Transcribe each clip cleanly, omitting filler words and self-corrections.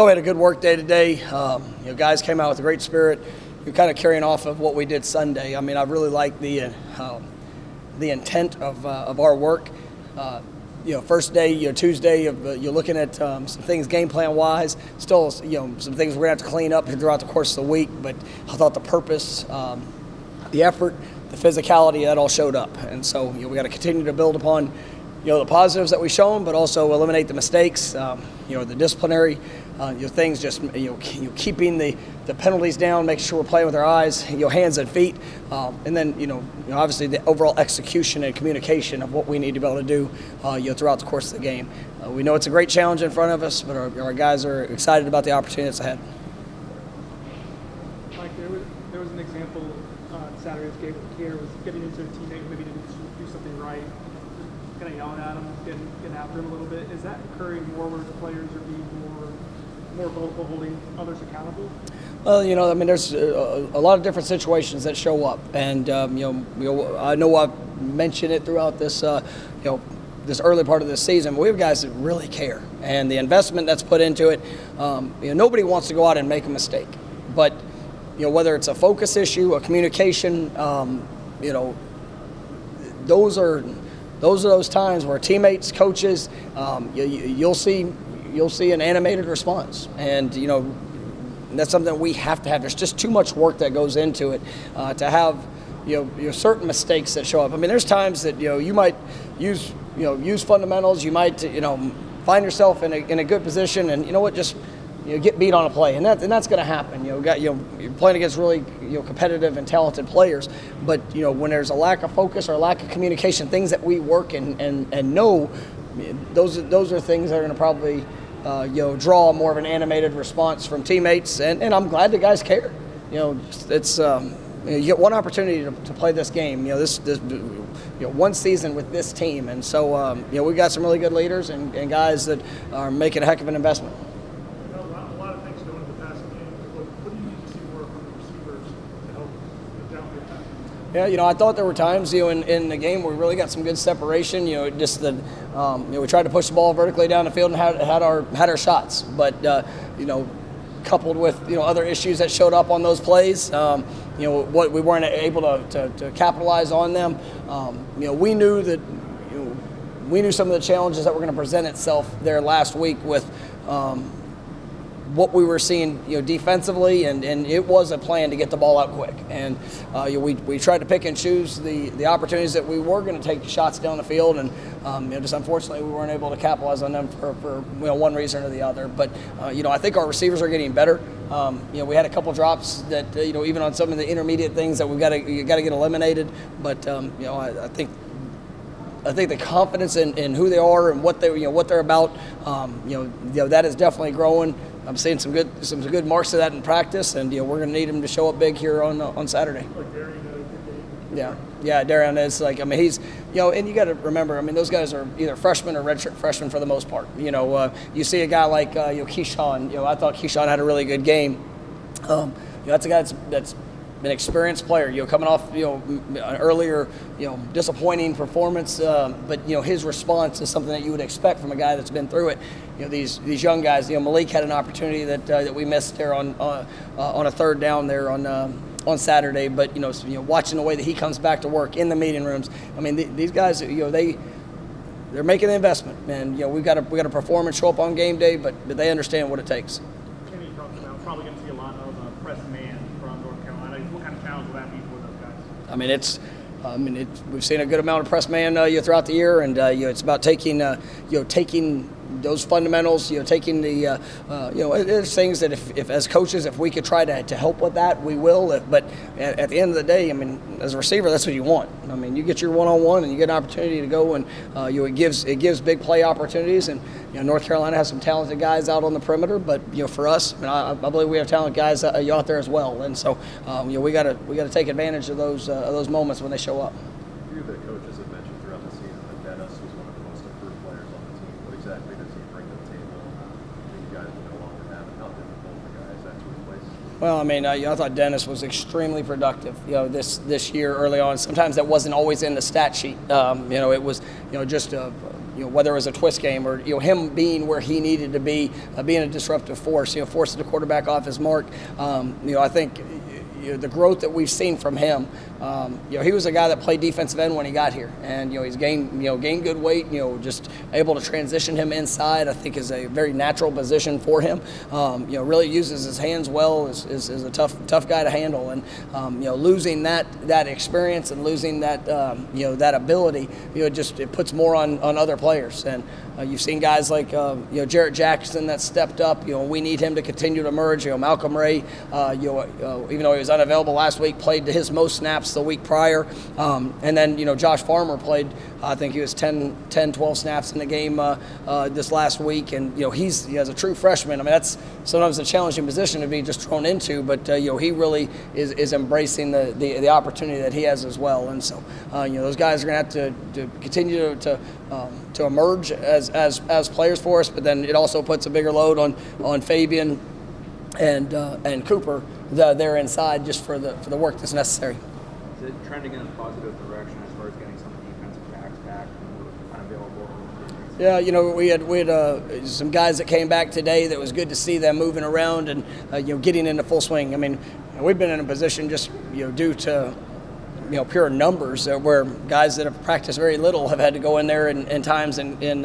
thought we had a good work day today. Guys came out with a great spirit. You're kind of carrying off of what we did Sunday. I mean, I really like the intent of our work. First day, Tuesday, you're looking at some things game plan wise. Still, some things we're gonna have to clean up throughout the course of the week. But I thought the purpose, the effort, the physicality, that all showed up. And so we got to continue to build upon the positives that we've shown, but also eliminate the mistakes. The disciplinary things, just keeping the penalties down, making sure we're playing with our eyes, hands and feet, and then obviously the overall execution and communication of what we need to be able to do throughout the course of the game. We know it's a great challenge in front of us, but our guys are excited about the opportunity that's ahead. Mike, there was an example Saturday's game with Kier was getting into a teammate who maybe didn't do something right, just kind of yelling at him, getting after him a little bit. Is that occurring more where the players are being more vocal, holding others accountable? Well, there's a lot of different situations that show up, and I know I've mentioned it throughout this, this early part of this season. But we have guys that really care, and the investment that's put into it. Nobody wants to go out and make a mistake, but whether it's a focus issue, a communication, those are those times where teammates, coaches, you'll see an animated response, and that's something we have to have. There's just too much work that goes into it to have certain mistakes that show up. I mean, there's times that you might use fundamentals. You might find yourself in a good position, and just get beat on a play, and that's going to happen. You're playing against really competitive and talented players, but when there's a lack of focus or a lack of communication, things that we work and know, those are things that are going to probably draw more of an animated response from teammates, and I'm glad the guys care. It's you get one opportunity to play this game. This one season with this team, and so we got some really good leaders and guys that are making a heck of an investment. A lot of things go into the passing game. What do you need to see more from the receivers to help the downfield passing? Yeah, I thought there were times, in the game where we really got some good separation. Just that, we tried to push the ball vertically down the field and had our shots, but coupled with other issues that showed up on those plays, what we weren't able to capitalize on them. We knew that we knew some of the challenges that were going to present itself there last week with what we were seeing, defensively, and it was a plan to get the ball out quick. And we tried to pick and choose the opportunities that we were going to take shots down the field, and just unfortunately we weren't able to capitalize on them for one reason or the other. But I think our receivers are getting better. We had a couple drops that even on some of the intermediate things that you got to get eliminated. But I think the confidence in who they are and what they're about, that is definitely growing. I'm seeing some good marks of that in practice, and we're going to need him to show up big here on Saturday. Yeah, Darian is he's and you got to remember, those guys are either freshmen or redshirt freshmen for the most part. You see a guy like Keyshawn. I thought Keyshawn had a really good game. That's a guy that's an experienced player, coming off, an earlier, disappointing performance, but his response is something that you would expect from a guy that's been through it. These young guys, Malik had an opportunity that we missed there on a third down there on Saturday, but watching the way that he comes back to work in the meeting rooms, these guys, they're making the investment, and we got to perform and show up on game day, but they understand what it takes. Kenny talked about probably going to see a lot of press man from North Carolina. What kind of challenge will that be for those guys? We've seen a good amount of press man throughout the year, and it's about taking those fundamentals, taking the there's things that if as coaches, if we could try to help with that, we will. But at the end of the day, as a receiver, that's what you want. You get your one-on-one and you get an opportunity to go, and it gives big play opportunities. And North Carolina has some talented guys out on the perimeter, but for us, I believe we have talented guys out there as well. And so we got to take advantage of those moments when they show up. A few of the coaches have mentioned throughout the season that Dennis was one of the most improved players on the team. What exactly does he bring to the table that you guys will no longer have, and how difficult the guys have to replace? Well, I thought Dennis was extremely productive, this year early on. Sometimes that wasn't always in the stat sheet. It was, just whether it was a twist game or him being where he needed to be, being a disruptive force, forcing the quarterback off his mark. I think the growth that we've seen from him. He was a guy that played defensive end when he got here, and he's gained good weight. Just able to transition him inside, I think, is a very natural position for him. Really uses his hands well. Is a tough guy to handle, and losing that experience and losing that that ability, it puts more on other players. And you've seen guys like Jarrett Jackson that stepped up. We need him to continue to emerge. Malcolm Ray, even though he was unavailable last week, played his most snaps the week prior. And then, Josh Farmer played, I think he was 12 snaps in the game this last week. And, he as a true freshman, I mean, that's sometimes a challenging position to be just thrown into, but, he really is embracing the opportunity that he has as well. And so, those guys are going to have to continue to emerge as players for us, but then it also puts a bigger load on Fabian and Cooper there inside just for the work that's necessary. Is it trending in a positive direction as far as getting some defensive backs back and unavailable? Yeah, we had some guys that came back today that was good to see them moving around and getting into full swing. I mean, we've been in a position just due to pure numbers where guys that have practiced very little have had to go in there in times and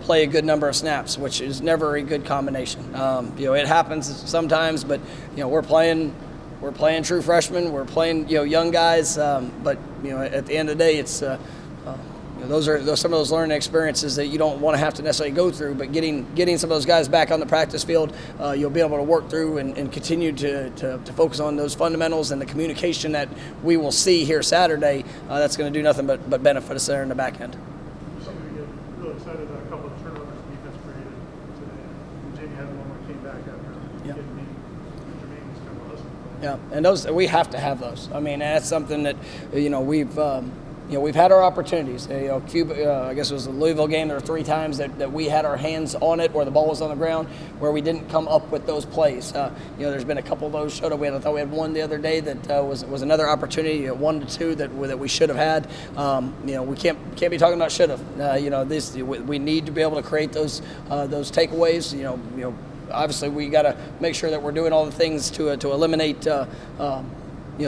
play a good number of snaps, which is never a good combination. It happens sometimes, but we're playing true freshmen, we're playing young guys, but at the end of the day, it's those are some of those learning experiences that you don't want to have to necessarily go through, but getting some of those guys back on the practice field, you'll be able to work through and continue to focus on those fundamentals and the communication that we will see here Saturday. That's going to do nothing but benefit us there in the back end. Something to get real excited about. A couple of turnovers the defense created today. And Jamie had one that came back after getting beat. Jermaine was kind of hustling. Yeah, and those we have to have those. I mean, that's something that we've had our opportunities. I guess it was the Louisville game. There were 3 times that we had our hands on it, or the ball was on the ground, where we didn't come up with those plays. There's been a couple of those showed up. I thought we had one the other day that was another opportunity, 1 to 2 that we should have had. We can't be talking about should have. We need to be able to create those takeaways. Obviously, we got to make sure that we're doing all the things to eliminate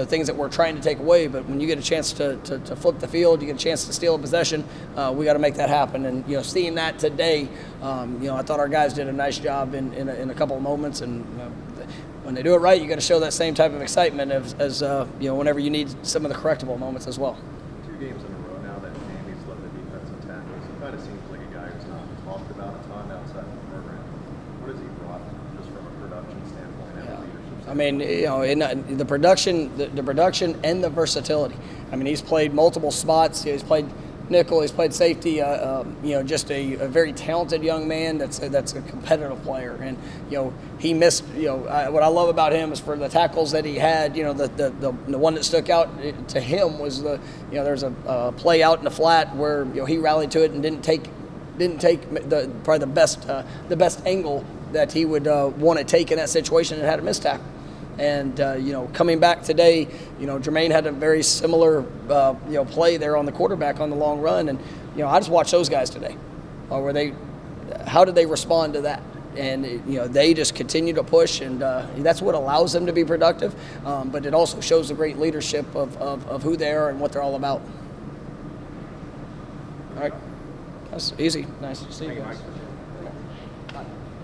things that we're trying to take away. But when you get a chance to flip the field, you get a chance to steal a possession, we got to make that happen. And seeing that today, I thought our guys did a nice job in a couple of moments. And when they do it right, you got to show that same type of excitement as whenever you need some of the correctable moments as well. 2 games in a row now that Jamie's led the defensive tackles. He kind of seems like a guy who's not talked about a ton outside the program. What has he brought just from a production standpoint and leadership standpoint? I mean, in the production and the versatility. I mean, he's played multiple spots. He's played nickel. He's played safety. Just a very talented young man. That's a competitive player. And he missed. What I love about him is for the tackles that he had. The one that stuck out to him was there's a play out in the flat where he rallied to it and didn't take probably the best angle that he would want to take in that situation and had a missed tackle. And coming back today, Jermaine had a very similar play there on the quarterback on the long run, and I just watched those guys today. How did they respond to that? And they just continue to push, and that's what allows them to be productive. But it also shows the great leadership of who they are and what they're all about. All right, that's easy. Nice to see you guys.